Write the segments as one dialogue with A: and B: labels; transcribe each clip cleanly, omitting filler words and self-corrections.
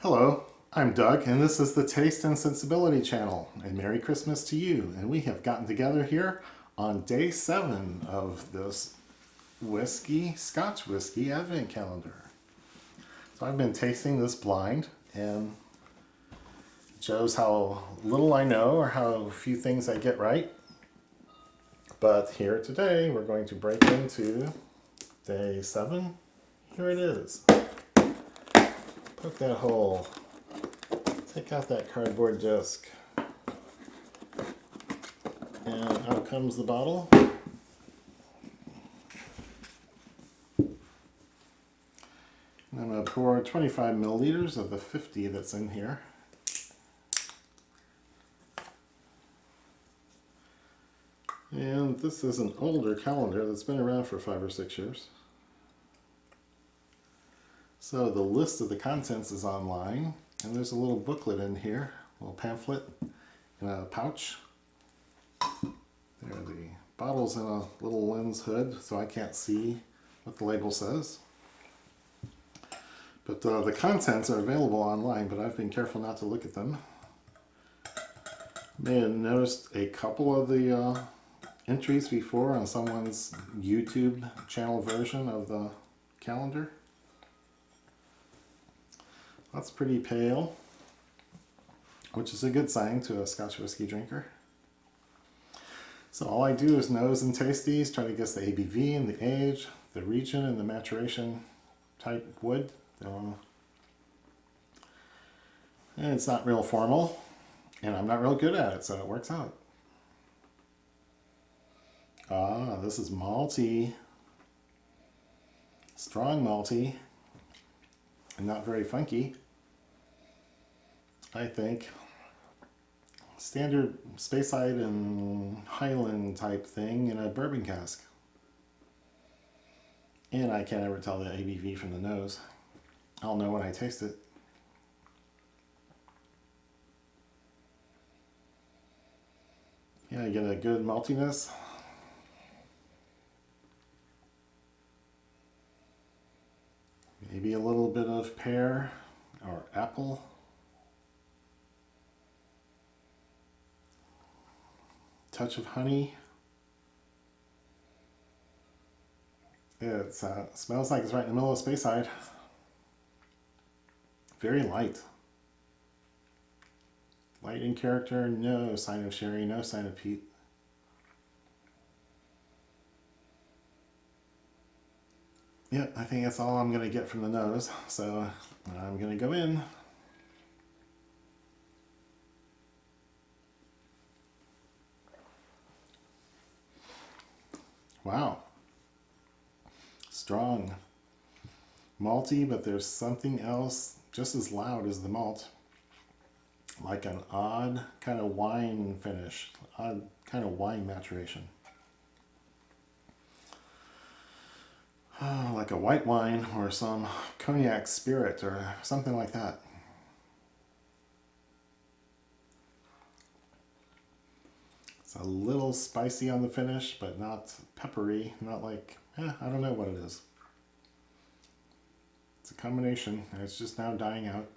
A: Hello, I'm Doug, and this is the Taste and Sensibility channel. And Merry Christmas to you. And we have gotten together here on day 7 of this Scotch whiskey advent calendar. So I've been tasting this blind, and it shows how little I know or how few things I get right. But here today, we're going to break into day 7. Here it is. Poke that hole. Take out that cardboard disc. And out comes the bottle. And I'm going to pour 25 milliliters of the 50 that's in here. And this is an older calendar that's been around for 5 or 6 years. So the list of the contents is online, and there's a little booklet in here, a little pamphlet in a pouch. There, the bottle's in a little lens hood, so I can't see what the label says. But the contents are available online, but I've been careful not to look at them. May have noticed a couple of the entries before on someone's YouTube channel version of the calendar. That's pretty pale, which is a good sign to a Scotch whiskey drinker. So all I do is nose and taste these, try to guess the ABV and the age, the region and the maturation type wood. And it's not real formal, and I'm not real good at it, so it works out. This is malty, strong malty, and not very funky. I think standard Speyside and Highland type thing in a bourbon cask. And I can't ever tell the ABV from the nose. I'll know when I taste it. Yeah, I get a good maltiness. Maybe a little bit of pear or apple. Touch of honey. It smells like it's right in the middle of Speyside. Very light. Light in character, no sign of sherry, no sign of peat. Yeah, I think that's all I'm going to get from the nose, so I'm going to go in. Wow. Strong. Malty, but there's something else just as loud as the malt. Like an odd kind of wine finish, odd kind of wine maturation. Like a white wine or some cognac spirit or something like that. It's a little spicy on the finish, but not peppery, not like, I don't know what it is. It's a combination, and it's just now dying out.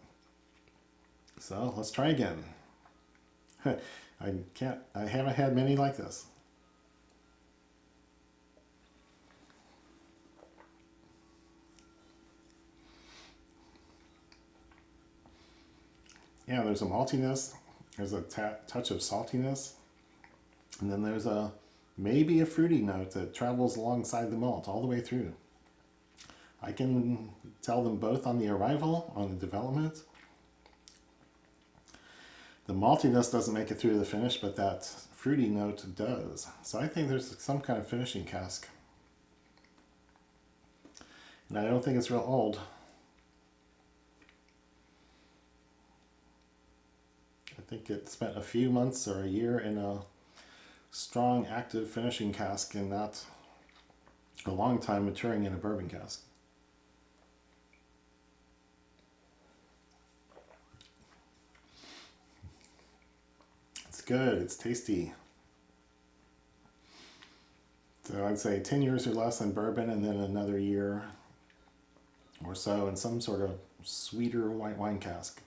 A: So let's try again. I haven't had many like this. Yeah, there's a maltiness, there's a touch of saltiness, and then there's maybe a fruity note that travels alongside the malt all the way through. I can tell them both on the arrival, on the development. The maltiness doesn't make it through the finish, but that fruity note does. So I think there's some kind of finishing cask. And I don't think it's real old. I think it spent a few months or a year in a strong, active finishing cask and not a long time maturing in a bourbon cask. It's good, it's tasty. So I'd say 10 years or less in bourbon, and then another year or so in some sort of sweeter white wine cask.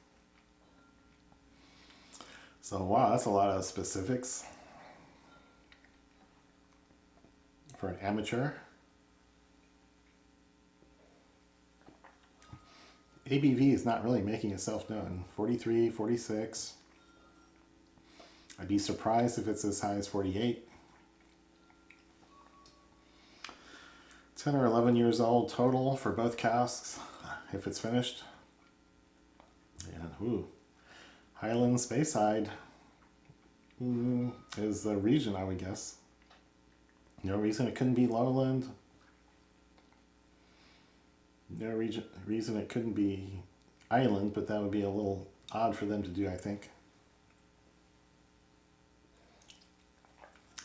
A: So wow, that's a lot of specifics for an amateur. ABV is not really making itself known. 43, 46. I'd be surprised if it's as high as 48. 10 or 11 years old total for both casks, if it's finished. And ooh, Highland Speyside is the region, I would guess. No reason it couldn't be Lowland. No reason it couldn't be Island, but that would be a little odd for them to do, I think.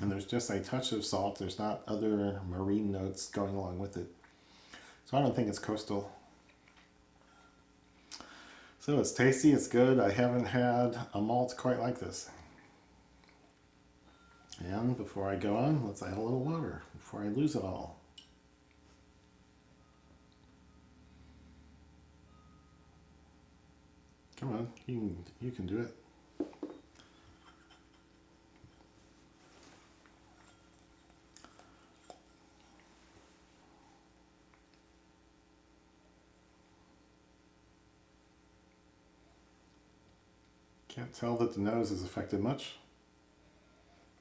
A: And there's just a touch of salt. There's not other marine notes going along with it. So I don't think it's coastal. So it's tasty, it's good. I haven't had a malt quite like this. And before I go on, let's add a little water before I lose it all. Come on, you can do it. Can't tell that the nose is affected much.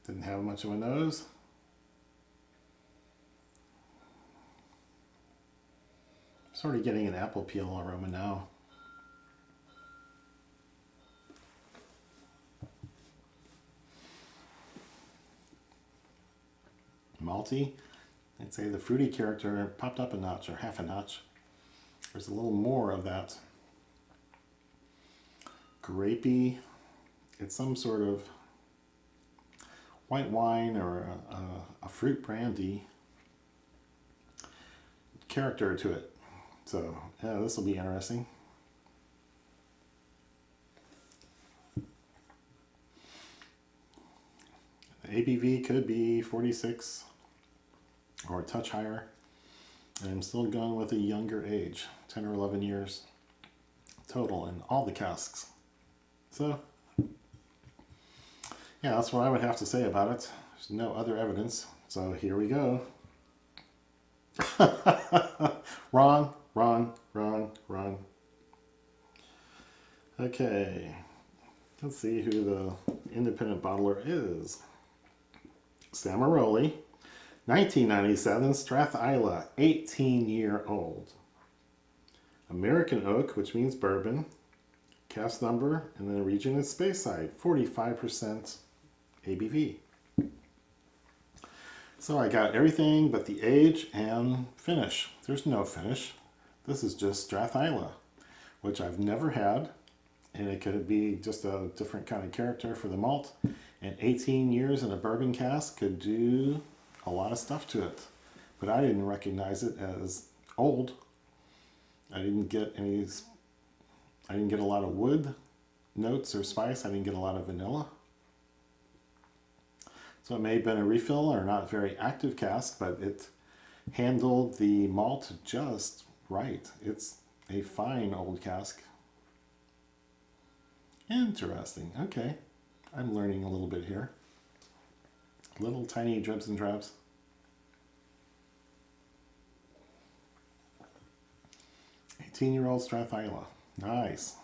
A: Didn't have much of a nose. Sort of getting an apple peel aroma now. Malty. I'd say the fruity character popped up a notch or half a notch. There's a little more of that grapey. It's some sort of white wine or a fruit brandy character to it. So yeah, this will be interesting. The ABV could be 46 or a touch higher. And I'm still going with a younger age, 10 or 11 years total in all the casks. So yeah, that's what I would have to say about it. There's no other evidence. So here we go. Wrong. Okay. Let's see who the independent bottler is. Samaroli, 1997, Strathisla, 18-year-old. American oak, which means bourbon. Cask number, and then the region is Speyside, 45% ABV. So I got everything but the age and finish. There's no finish. This is just Strathisla, which I've never had, and it could be just a different kind of character for the malt. And 18 years in a bourbon cask could do a lot of stuff to it, but I didn't recognize it as old. I didn't get a lot of wood notes or spice. I didn't get a lot of vanilla. So it may have been a refill or not very active cask, but it handled the malt just right. It's a fine old cask. Interesting. Okay. I'm learning a little bit here. Little tiny dribs and drabs. Year-old Strathisla. Nice.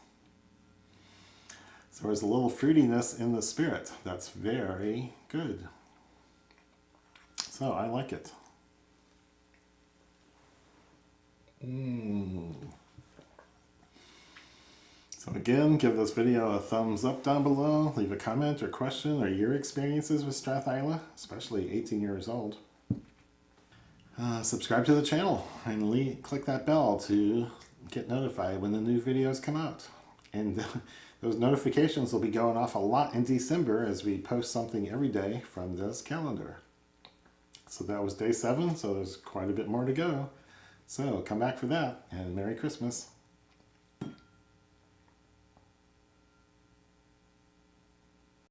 A: So there's a little fruitiness in the spirit. That's very good. So I like it. So again, give this video a thumbs up down below. Leave a comment or question or your experiences with Strathisla, especially 18 years old. Subscribe to the channel and click that bell to get notified when the new videos come out. And those notifications will be going off a lot in December as we post something every day from this calendar. So that was day 7, so there's quite a bit more to go. So come back for that, and Merry Christmas.